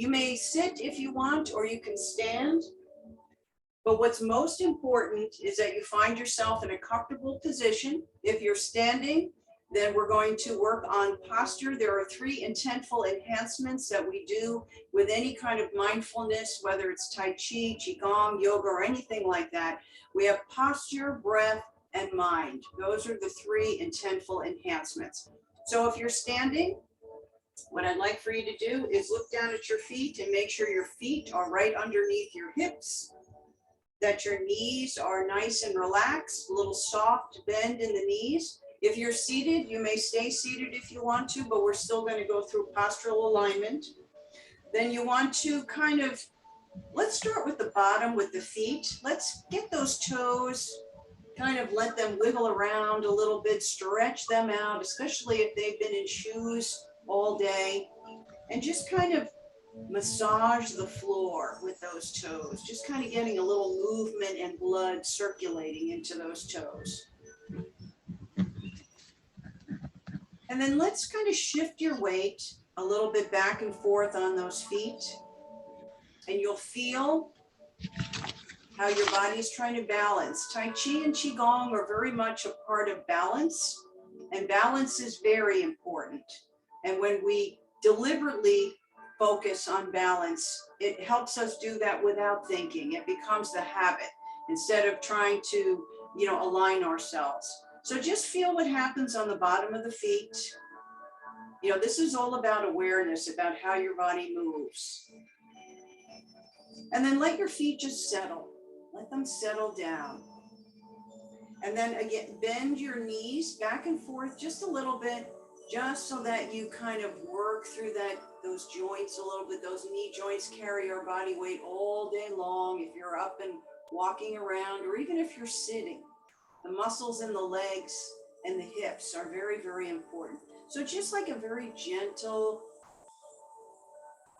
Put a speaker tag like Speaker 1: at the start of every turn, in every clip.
Speaker 1: you may sit if you want, or you can stand. But what's most important is that you find yourself in a comfortable position. If you're standing, then we're going to work on posture. There are 3 intentful enhancements that we do with any kind of mindfulness, whether it's Tai Chi, Qigong, yoga, or anything like that. We have posture, breath, and mind. Those are the 3 intentful enhancements. So if you're standing, what I'd like for you to do is look down at your feet and make sure your feet are right underneath your hips, that your knees are nice and relaxed, a little soft bend in the knees. If you're seated, you may stay seated if you want to, but we're still going to go through postural alignment. Then you want to kind of, let's start with the bottom with the feet. Let's get those toes, kind of let them wiggle around a little bit, stretch them out, especially if they've been in shoes all day, and just kind of massage the floor with those toes, just kind of getting a little movement and blood circulating into those toes. And then let's kind of shift your weight a little bit back and forth on those feet. And you'll feel how your body is trying to balance. Tai Chi and Qigong are very much a part of balance, and balance is very important. And when we deliberately focus on balance, it helps us do that without thinking. It becomes the habit instead of trying to, align ourselves. So just feel what happens on the bottom of the feet. This is all about awareness, about how your body moves. And then let your feet just settle. Let them settle down. And then again, bend your knees back and forth just a little bit, just so that you kind of work through those joints a little bit. Those knee joints carry our body weight all day long. If you're up and walking around, or even if you're sitting, the muscles in the legs and the hips are very, very important. So just like a very gentle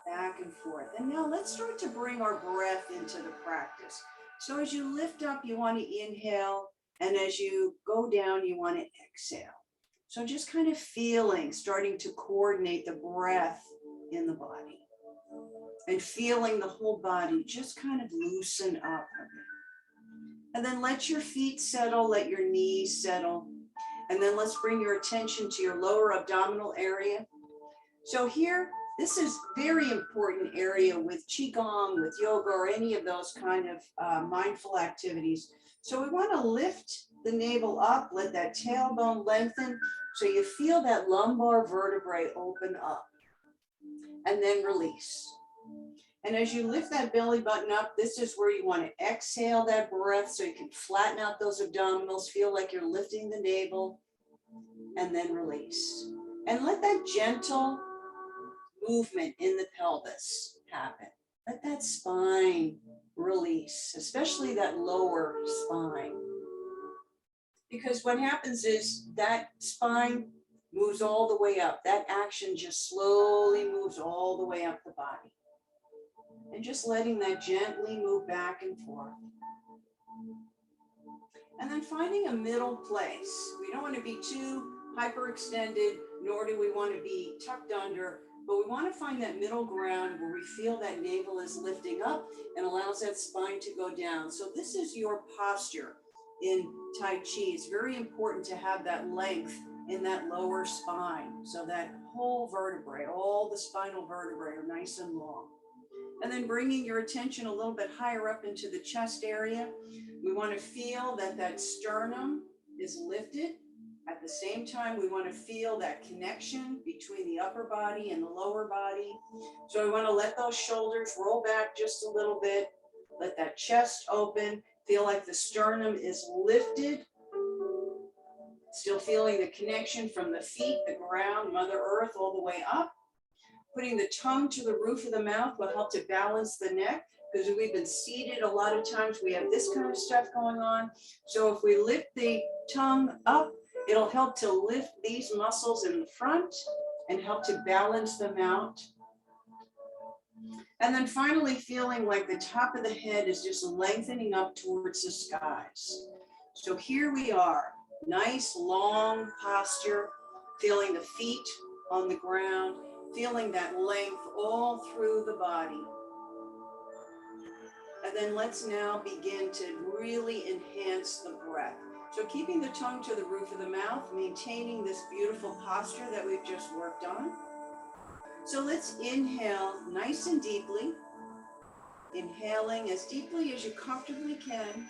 Speaker 1: back and forth. And now let's start to bring our breath into the practice. So as you lift up, you want to inhale, and as you go down, you want to exhale. So just kind of starting to coordinate the breath in the body, and feeling the whole body just kind of loosen up a bit. And then let your feet settle, let your knees settle. And then let's bring your attention to your lower abdominal area. So here, this is very important area with Qigong, with yoga, or any of those kind of mindful activities. So we want to lift the navel up, let that tailbone lengthen, so you feel that lumbar vertebrae open up, and then release. And as you lift that belly button up, this is where you want to exhale that breath, so you can flatten out those abdominals, feel like you're lifting the navel, and then release. And let that gentle movement in the pelvis happen. Let that spine release, especially that lower spine. Because what happens is that spine moves all the way up. That action just slowly moves all the way up the body. And just letting that gently move back and forth. And then finding a middle place. We don't want to be too hyperextended, nor do we want to be tucked under, but we want to find that middle ground where we feel that navel is lifting up and allows that spine to go down. So this is your posture in Tai Chi. It's very important to have that length in that lower spine, so that whole vertebrae, all the spinal vertebrae are nice and long. And then bringing your attention a little bit higher up into the chest area, we want to feel that sternum is lifted. At the same time, we want to feel that connection between the upper body and the lower body. So we want to let those shoulders roll back just a little bit. Let that chest open. Feel like the sternum is lifted. Still feeling the connection from the feet, the ground, Mother Earth, all the way up. Putting the tongue to the roof of the mouth will help to balance the neck, because we've been seated a lot of times. We have this kind of stuff going on. So if we lift the tongue up, it'll help to lift these muscles in the front and help to balance them out. And then finally feeling like the top of the head is just lengthening up towards the skies. So here we are, nice long posture, feeling the feet on the ground, feeling that length all through the body. And then let's now begin to really enhance the breath. So keeping the tongue to the roof of the mouth, maintaining this beautiful posture that we've just worked on. So let's inhale nice and deeply, inhaling as deeply as you comfortably can,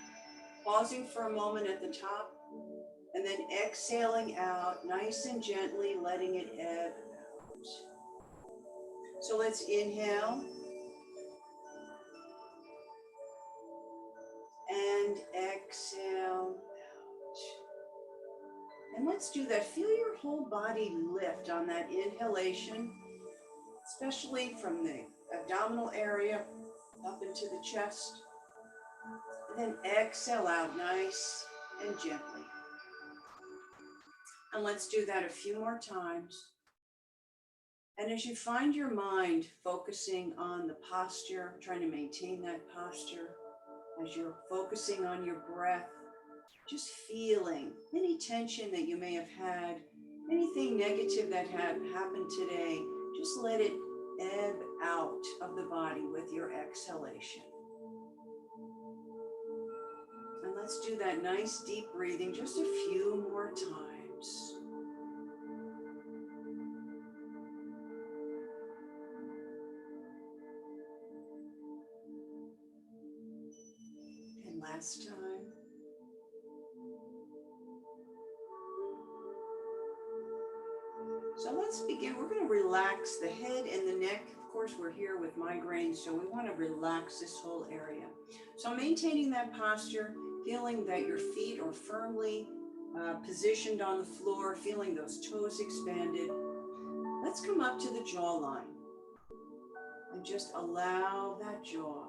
Speaker 1: pausing for a moment at the top, and then exhaling out nice and gently, letting it ebb out. So let's inhale and exhale out. And let's do that. Feel your whole body lift on that inhalation, especially from the abdominal area up into the chest. And then exhale out nice and gently. And let's do that a few more times. And as you find your mind focusing on the posture, trying to maintain that posture, as you're focusing on your breath, just feeling any tension that you may have had, anything negative that had happened today, just let it ebb out of the body with your exhalation. And let's do that nice deep breathing just a few more times. And last time. So let's begin. We're going to relax the head and the neck. Of course, we're here with migraines, so we want to relax this whole area. So maintaining that posture, feeling that your feet are firmly positioned on the floor, feeling those toes expanded. Let's come up to the jawline and just allow that jaw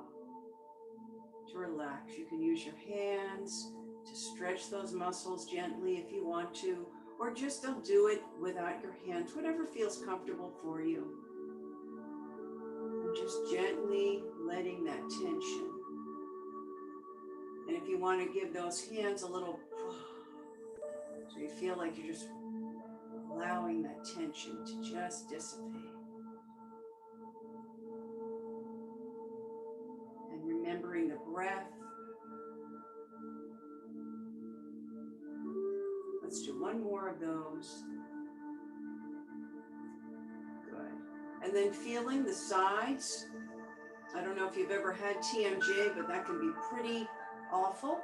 Speaker 1: to relax. You can use your hands to stretch those muscles gently if you want to, or just don't do it without your hands, whatever feels comfortable for you. And just gently letting that tension. And if you want to give those hands a little, so you feel like you're just allowing that tension to just dissipate. And remembering the breath. Let's do one more of those. Good. And then feeling the sides. I don't know if you've ever had TMJ, but that can be pretty awful.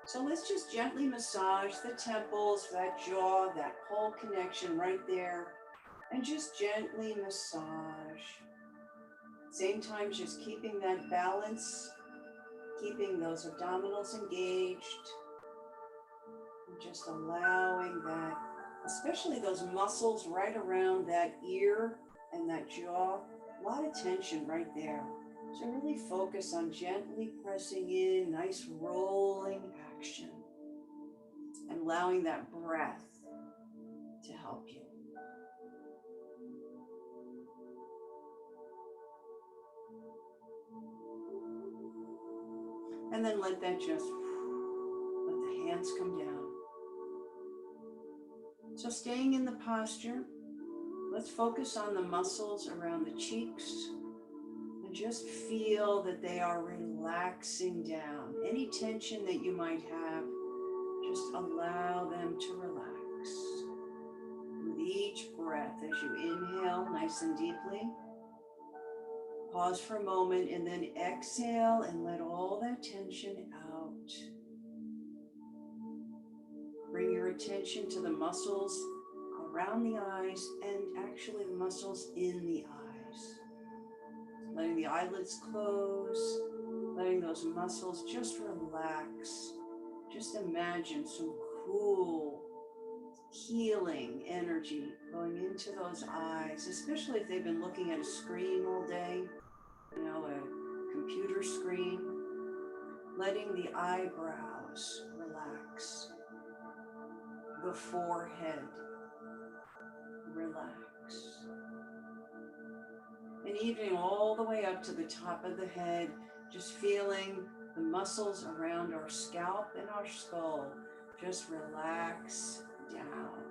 Speaker 1: So let's just gently massage the temples, that jaw, that whole connection right there. And just gently massage. Same time, just keeping that balance, keeping those abdominals engaged. Just allowing that, especially those muscles right around that ear and that jaw, a lot of tension right there. So really focus on gently pressing in, nice rolling action, and allowing that breath to help you. And then let the hands come down. So staying in the posture, let's focus on the muscles around the cheeks and just feel that they are relaxing down. Any tension that you might have, just allow them to relax. With each breath, as you inhale nice and deeply, pause for a moment and then exhale and let all that tension out. Bring your attention to the muscles around the eyes and actually the muscles in the eyes. Letting the eyelids close, letting those muscles just relax. Just imagine some cool, healing energy going into those eyes, especially if they've been looking at a screen all day, a computer screen. Letting the eyebrows relax. The forehead, relax. And even all the way up to the top of the head, just feeling the muscles around our scalp and our skull just relax down.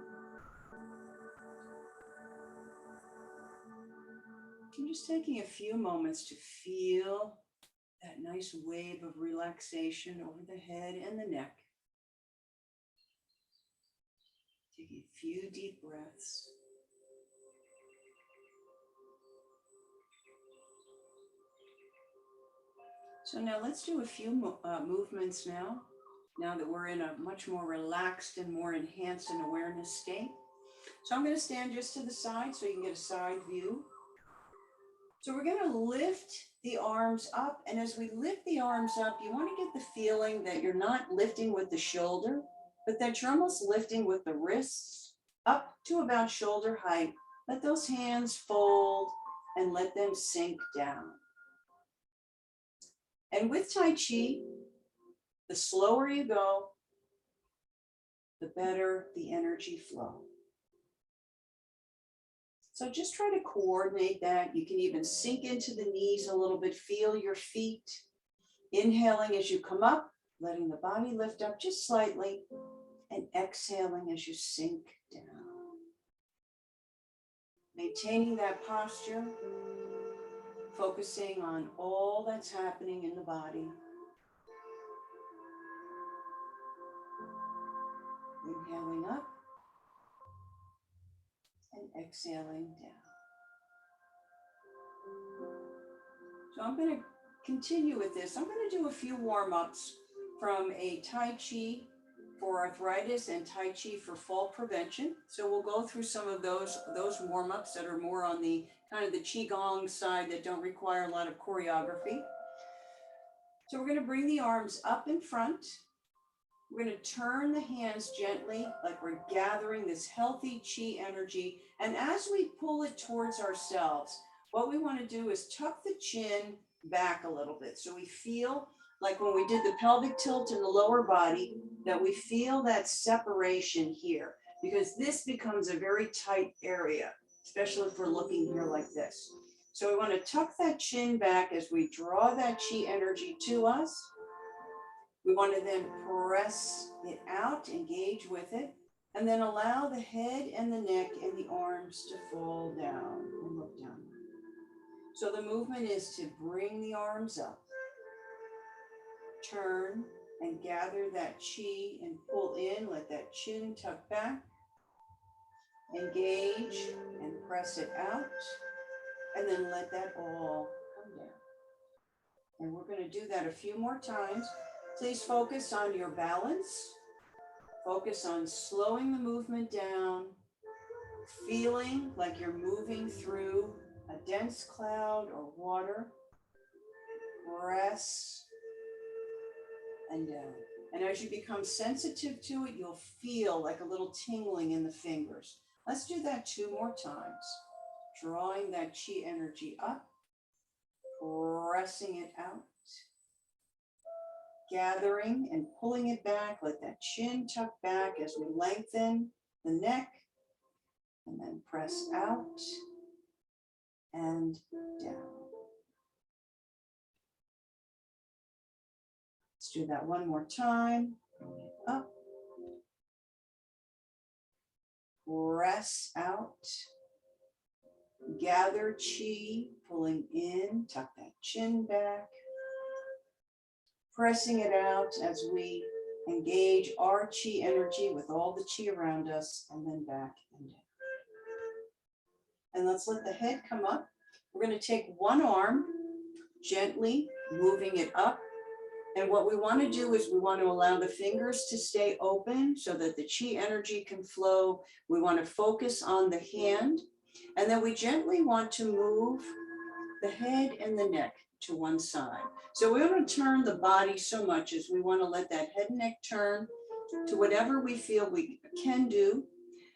Speaker 1: I'm just taking a few moments to feel that nice wave of relaxation over the head and the neck. Taking a few deep breaths. So now let's do a few movements now that we're in a much more relaxed and more enhanced and awareness state. So I'm going to stand just to the side so you can get a side view. So we're going to lift the arms up. And as we lift the arms up, you want to get the feeling that you're not lifting with the shoulder, but that you're almost lifting with the wrists up to about shoulder height. Let those hands fold and let them sink down. And with Tai Chi, the slower you go, the better the energy flow. So just try to coordinate that. You can even sink into the knees a little bit, feel your feet. Inhaling as you come up, letting the body lift up just slightly, and exhaling as you sink down. Maintaining that posture, focusing on all that's happening in the body. Inhaling up and exhaling down. So I'm going to continue with this. I'm going to do a few warm-ups from a Tai Chi for arthritis and Tai Chi for fall prevention. So we'll go through some of those warm-ups that are more on the kind of the Qigong side that don't require a lot of choreography. So we're going to bring the arms up in front. We're going to turn the hands gently, like we're gathering this healthy Qi energy. And as we pull it towards ourselves, what we want to do is tuck the chin back a little bit. So we feel like when we did the pelvic tilt in the lower body, that we feel that separation here, because this becomes a very tight area, especially if we're looking here like this. So we want to tuck that chin back as we draw that Qi energy to us. We want to then press it out, engage with it, and then allow the head and the neck and the arms to fall down and look down. So the movement is to bring the arms up, turn and gather that Qi and pull in, let that chin tuck back, engage and press it out, and then let that all come down. And we're going to do that a few more times. Please focus on your balance. Focus on slowing the movement down, feeling like you're moving through a dense cloud or water. Press and down. And as you become sensitive to it, you'll feel like a little tingling in the fingers. Let's do that 2 more times. Drawing that Qi energy up, pressing it out, gathering and pulling it back. Let that chin tuck back as we lengthen the neck, and then press out and down. Let's do that 1 more time. Bring it up. Press out. Gather Qi, pulling in, tuck that chin back. Pressing it out as we engage our Qi energy with all the Qi around us, and then back and down. And let's let the head come up. We're going to take one arm, gently moving it up. And what we want to do is we want to allow the fingers to stay open so that the Qi energy can flow. We want to focus on the hand. And then we gently want to move the head and the neck to one side. So we want to turn the body so much as we want to let that head and neck turn to whatever we feel we can do.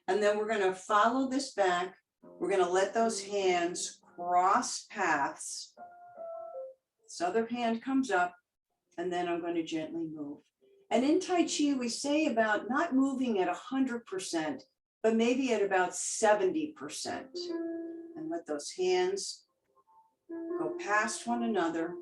Speaker 1: And then we're going to follow this back. We're going to let those hands cross paths. This other hand comes up, and then I'm going to gently move. And in Tai Chi, we say about not moving at 100%, but maybe at about 70%. And let those hands go past one another.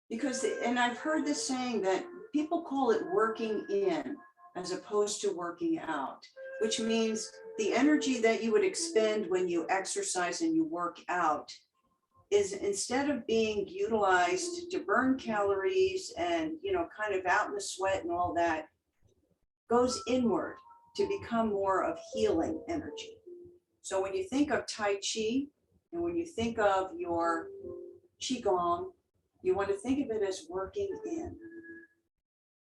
Speaker 1: Because, and I've heard this saying that people call it working in as opposed to working out, which means the energy that you would expend when you exercise and you work out is, instead of being utilized to burn calories and, kind of out in the sweat and all that, goes inward to become more of healing energy. So when you think of Tai Chi and when you think of your Qigong, you want to think of it as working in.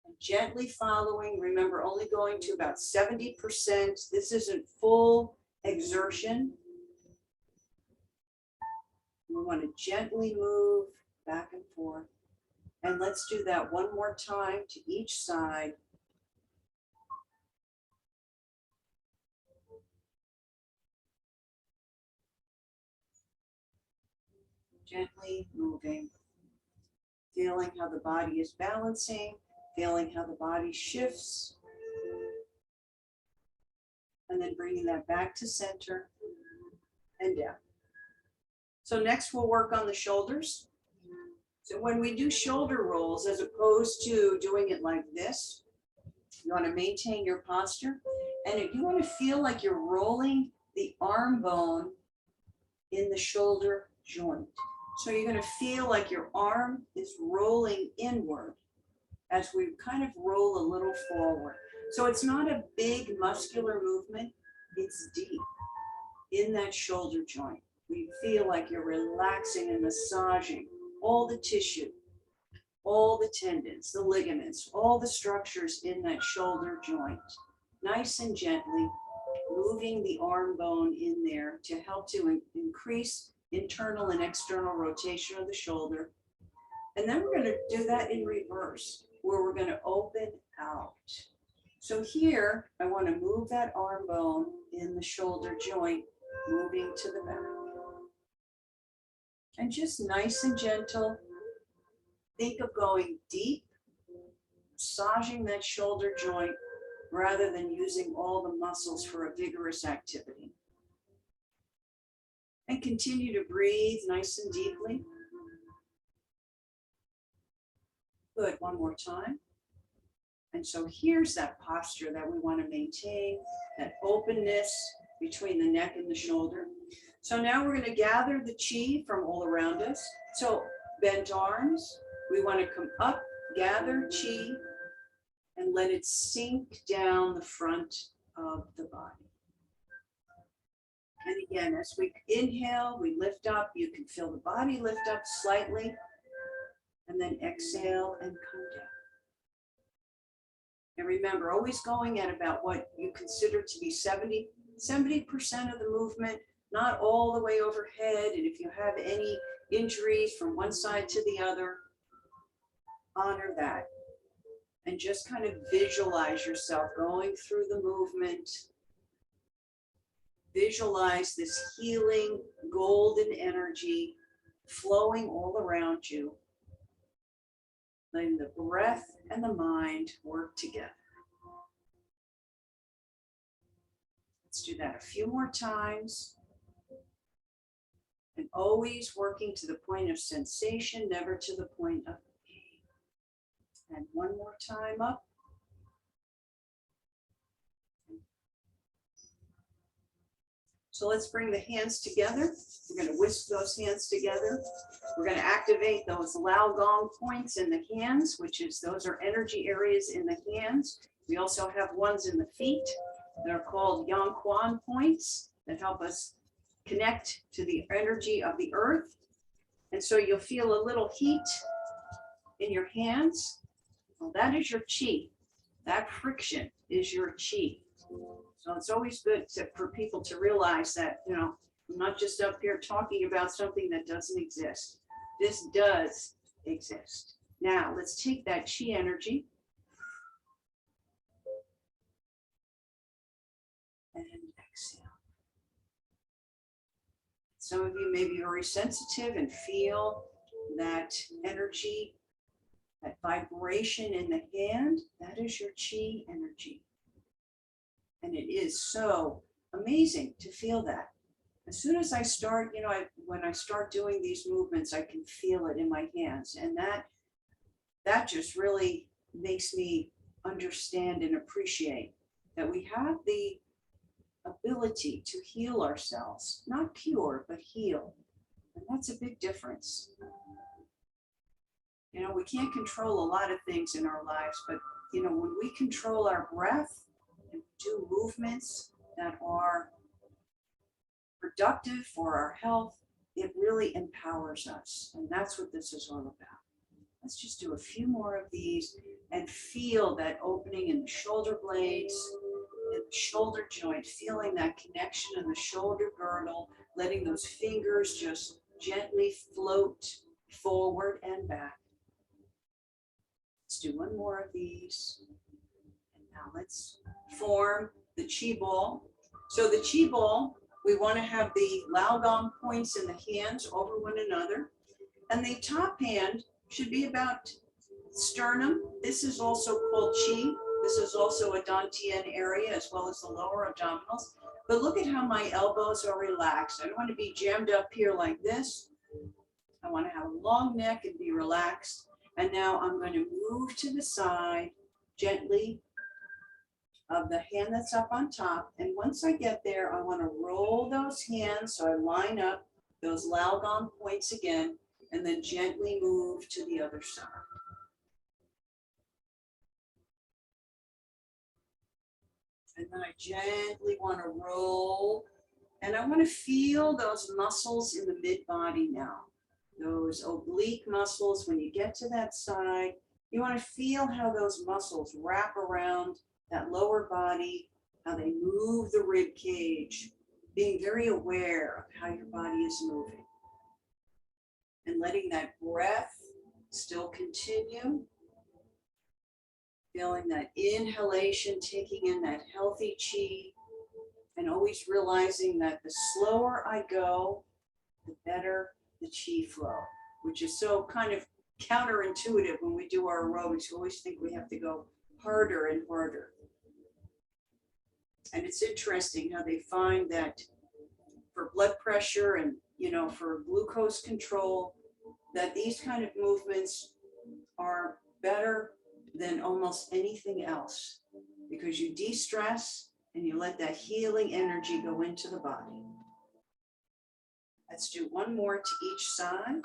Speaker 1: And gently following, remember, only going to about 70%. This isn't full exertion. We want to gently move back and forth. And let's do that one more time to each side. Gently moving, feeling how the body is balancing, feeling how the body shifts, and then bringing that back to center and down. So next we'll work on the shoulders. So when we do shoulder rolls, as opposed to doing it like this, you want to maintain your posture, and you want to feel like you're rolling the arm bone in the shoulder joint. So you're going to feel like your arm is rolling inward as we kind of roll a little forward. So it's not a big muscular movement, it's deep in that shoulder joint. We feel like you're relaxing and massaging all the tissue, all the tendons, the ligaments, all the structures in that shoulder joint. Nice and gently moving the arm bone in there to help to increase internal and external rotation of the shoulder. And then we're going to do that in reverse, where we're going to open out. So here, I want to move that arm bone in the shoulder joint, moving to the back. And just nice and gentle, think of going deep, massaging that shoulder joint rather than using all the muscles for a vigorous activity. And continue to breathe nice and deeply. Good, one more time. And so here's that posture that we want to maintain, that openness between the neck and the shoulder. So now we're going to gather the chi from all around us. So bent arms, we want to come up, gather chi, and let it sink down the front of the body. And again, as we inhale, we lift up. You can feel the body lift up slightly, and then exhale and come down. And remember, always going at about what you consider to be 70% of the movement, not all the way overhead. And if you have any injuries from one side to the other, honor that. And just kind of visualize yourself going through the movement. Visualize this healing golden energy flowing all around you. Letting the breath and the mind work together. Let's do that a few more times. And always working to the point of sensation, never to the point of pain. And one more time up. So let's bring the hands together. We're going to whisk those hands together. We're going to activate those Lao Gong points in the hands, those are energy areas in the hands. We also have ones in the feet that are called Yang Quan points that help us connect to the energy of the earth. And so you'll feel a little heat in your hands. Well, that is your chi. That friction is your chi. So it's always good for people to realize that, I'm not just up here talking about something that doesn't exist. This does exist. Now, let's take that chi energy and exhale. Some of you may be very sensitive and feel that energy, that vibration in the hand. That is your chi energy. And it is so amazing to feel that. As soon as I start, when I start doing these movements, I can feel it in my hands. And that just really makes me understand and appreciate that we have the ability to heal ourselves, not cure, but heal. And that's a big difference. You know, we can't control a lot of things in our lives, but, you know, when we control our breath and do movements that are productive for our health, it really empowers us. And that's what this is all about. Let's just do a few more of these and feel that opening in the shoulder blades, in the shoulder joint, feeling that connection in the shoulder girdle, letting those fingers just gently float forward and back. Let's do one more of these. And now let's form the Qi ball. So the Qi ball, we want to have the Laogong points in the hands over one another. And the top hand should be about sternum. This is also called Qi. This is also a Dantian area as well as the lower abdominals. But look at how my elbows are relaxed. I don't want to be jammed up here like this. I want to have a long neck and be relaxed. And now I'm going to move to the side gently of the hand that's up on top. And once I get there, I want to roll those hands so I line up those Laogong points again, and then gently move to the other side. And then I gently want to roll. And I want to feel those muscles in the mid-body now. Those oblique muscles, when you get to that side, you want to feel how those muscles wrap around that lower body, how they move the rib cage, being very aware of how your body is moving. And letting that breath still continue. Feeling that inhalation, taking in that healthy Qi, and always realizing that the slower I go, the better the Qi flow, which is so kind of counterintuitive when we do our aerobics. We always think we have to go harder and harder. And it's interesting how they find that for blood pressure and, you know, for glucose control, that these kind of movements are better than almost anything else because you de-stress and you let that healing energy go into the body. Let's do one more to each side.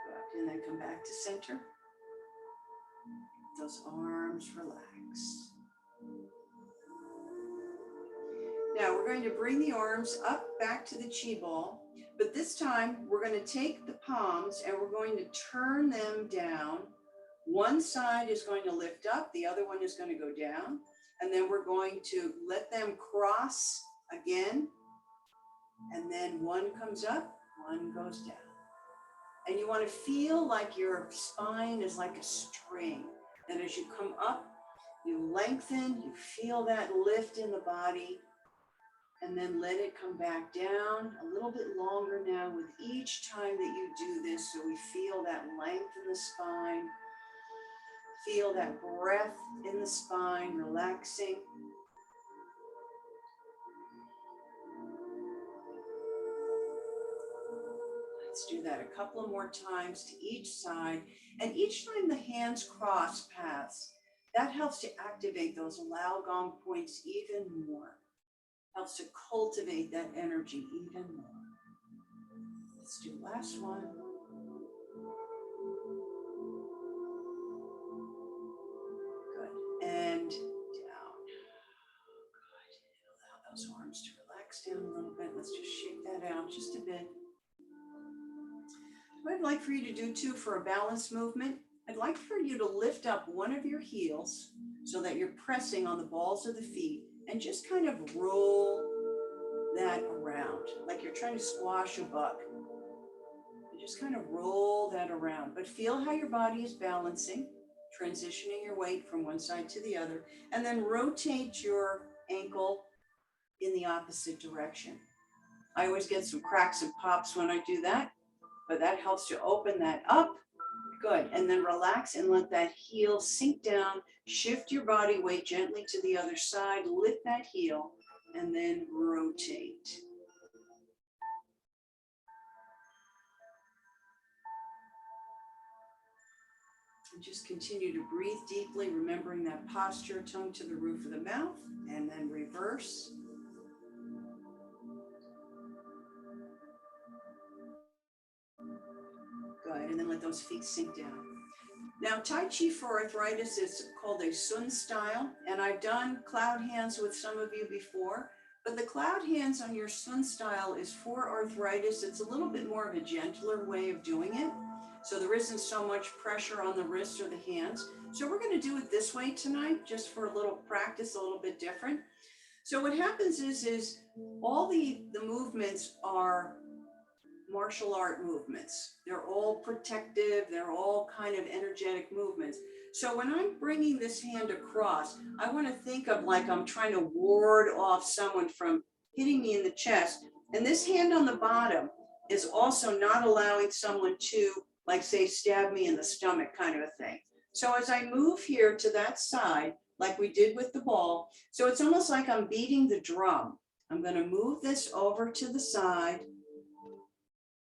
Speaker 1: Good. And then come back to center. Those arms relax. Now we're going to bring the arms up back to the Qi ball, but this time we're going to take the palms and we're going to turn them down. One side is going to lift up, the other one is going to go down, and then we're going to let them cross again, and then one comes up, one goes down. And you want to feel like your spine is like a string. And as you come up, you lengthen, you feel that lift in the body, and then let it come back down a little bit longer now with each time that you do this. So we feel that length in the spine, feel that breath in the spine, relaxing. Let's do that a couple of more times to each side. And each time the hands cross paths, that helps to activate those Laogong points even more. Helps to cultivate that energy even more. Let's do last one. Good. And down. Good. Allow those arms to relax down a little bit. Let's just shake that out just a bit. What I'd like for you to do too for a balance movement, I'd like for you to lift up one of your heels so that you're pressing on the balls of the feet and just kind of roll that around like you're trying to squash a bug. You just kind of roll that around, but feel how your body is balancing, transitioning your weight from one side to the other, and then rotate your ankle in the opposite direction. I always get some cracks and pops when I do that, but that helps to open that up. Good. And then relax and let that heel sink down. Shift your body weight gently to the other side. Lift that heel and then rotate. And just continue to breathe deeply, remembering that posture, tongue to the roof of the mouth, and then reverse. Good, and then let those feet sink down. Now, Tai Chi for arthritis is called a Sun style, and I've done cloud hands with some of you before, but the cloud hands on your Sun style is for arthritis. It's a little bit more of a gentler way of doing it, so there isn't so much pressure on the wrists or the hands. So we're going to do it this way tonight, just for a little practice, a little bit different. So what happens is all the movements are martial art movements. They're all protective. They're all kind of energetic movements. So when I'm bringing this hand across, I want to think of like I'm trying to ward off someone from hitting me in the chest. And this hand on the bottom is also not allowing someone to, like, say, stab me in the stomach, kind of a thing. So as I move here to that side, like we did with the ball, so it's almost like I'm beating the drum. I'm going to move this over to the side.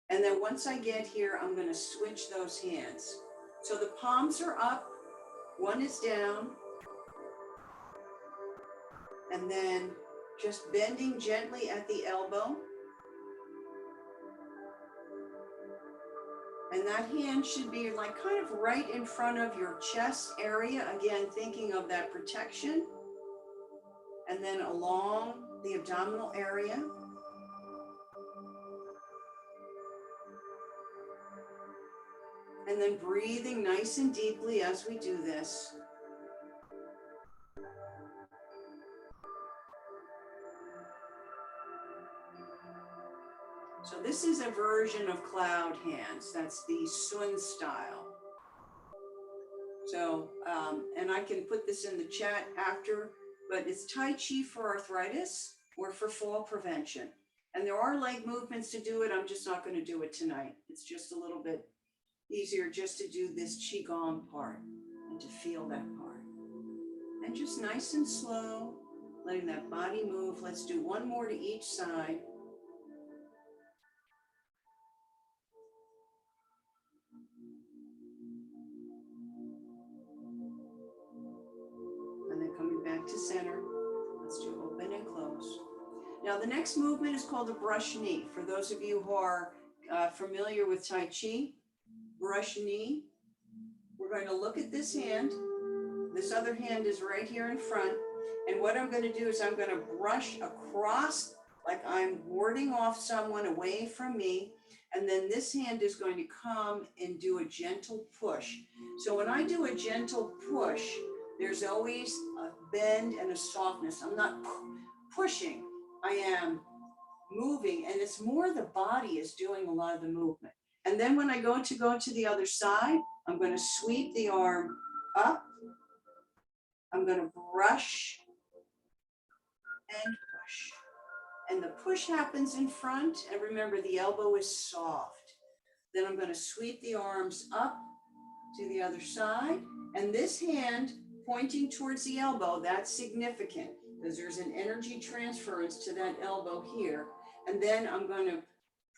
Speaker 1: And then once I get here, I'm going to switch those hands. So the palms are up, one is down, and then just bending gently at the elbow. And that hand should be like kind of right in front of your chest area. Again, thinking of that protection. And then along the abdominal area. And then breathing nice and deeply as we do this. So this is a version of cloud hands. That's the Sun style. So, and I can put this in the chat after, but it's Tai Chi for arthritis or for fall prevention. And there are leg movements to do it. I'm just not going to do it tonight. It's just a little bit easier just to do this Qigong part and to feel that part. And just nice and slow, letting that body move. Let's do one more to each side. And then coming back to center. Let's do open and close. Now the next movement is called a brush knee. For those of you who are familiar with Tai Chi, brush knee. We're going to look at this hand. This other hand is right here in front. And what I'm going to do is I'm going to brush across like I'm warding off someone away from me. And then this hand is going to come and do a gentle push. So when I do a gentle push, there's always a bend and a softness. I'm not pushing. I am moving, and it's more the body is doing a lot of the movement. And then when I go to the other side, I'm going to sweep the arm up. I'm going to brush and push. And the push happens in front. And remember, the elbow is soft. Then I'm going to sweep the arms up to the other side. And this hand pointing towards the elbow, that's significant because there's an energy transference to that elbow here. And then I'm going to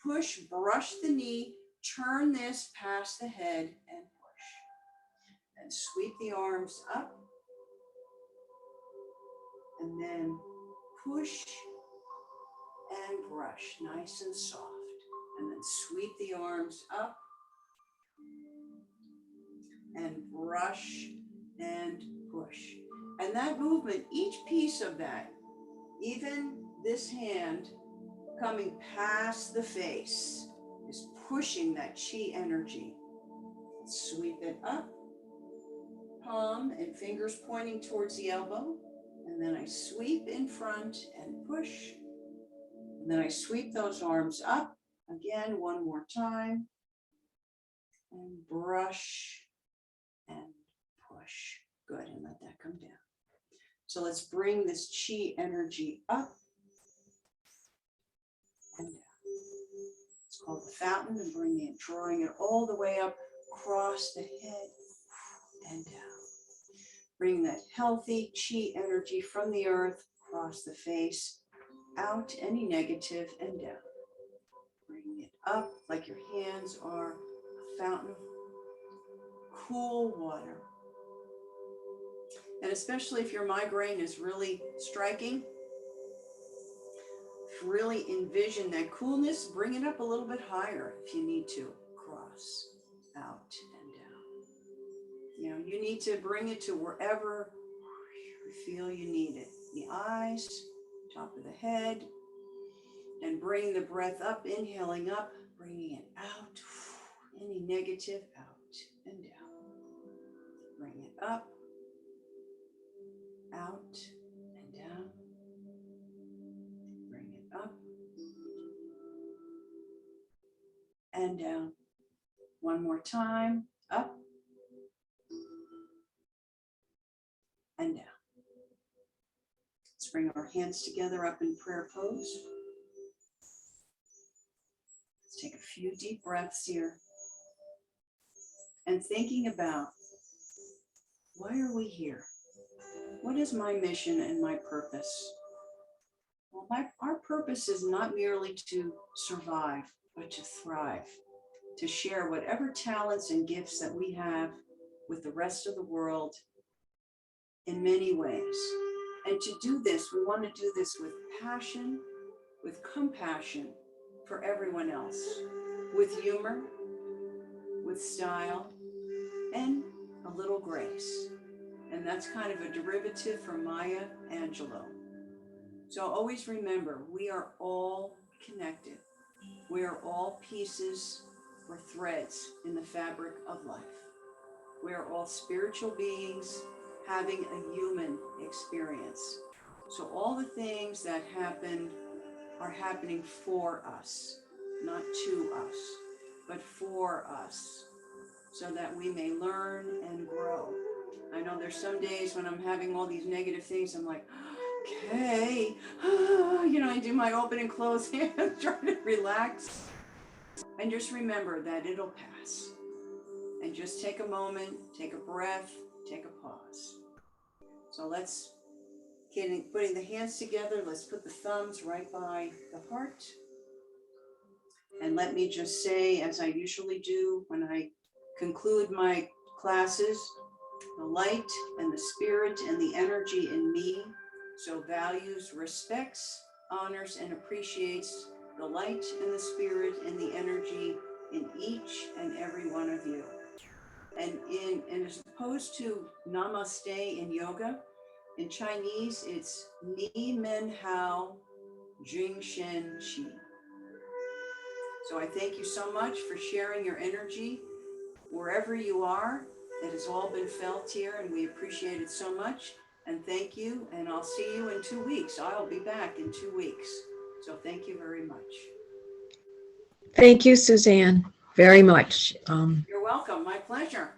Speaker 1: push, brush the knee, turn this past the head and push. And sweep the arms up. And then push and brush, nice and soft. And then sweep the arms up. And brush and push. And that movement, each piece of that, even this hand coming past the face, is pushing that chi energy. Sweep it up, palm and fingers pointing towards the elbow. And then I sweep in front and push. And then I sweep those arms up again one more time. And brush and push. Good, and let that come down. So let's bring this chi energy up and down. It's called the fountain, and drawing it all the way up across the head and down. Bring that healthy chi energy from the earth across the face out any negative, and down. Bring it up like your hands are a fountain of cool water. And especially if your migraine is really striking, really envision that coolness, bring it up a little bit higher if you need to. Cross, out and down. You know, you need to bring it to wherever you feel you need it. The eyes, top of the head, and bring the breath up, inhaling up, bringing it out. Any negative, out and down. Bring it up, out and down. Bring it up and down. One more time, up and down. Let's bring our hands together up in prayer pose. Let's take a few deep breaths here. And thinking about, why are we here? What is my mission and my purpose? Well, our purpose is not merely to survive, but to thrive, to share whatever talents and gifts that we have with the rest of the world in many ways. And to do this, we want to do this with passion, with compassion for everyone else, with humor, with style, and a little grace. And that's kind of a derivative from Maya Angelou. So always remember, we are all connected. We are all pieces or threads in the fabric of life. We are all spiritual beings having a human experience. So all the things that happen are happening for us, not to us, but for us, so that we may learn and grow. I know there's some days when I'm having all these negative things, I'm like, okay, I do my open and close hands, try to relax. And just remember that it'll pass. And just take a moment, take a breath, take a pause. So let's, putting the hands together, let's put the thumbs right by the heart. And let me just say, as I usually do when I conclude my classes, the light and the spirit and the energy in me so values, respects, honors, and appreciates the light and the spirit and the energy in each and every one of you. And as opposed to namaste in yoga, in Chinese, it's Ni Men Hao Jing Shen Qi. So I thank you so much for sharing your energy wherever you are. It has all been felt here, and we appreciate it so much. And thank you, and I'll see you in 2 weeks. I'll be back in 2 weeks. So thank you very much.
Speaker 2: Thank you, Suzanne, very much.
Speaker 1: You're welcome. My pleasure.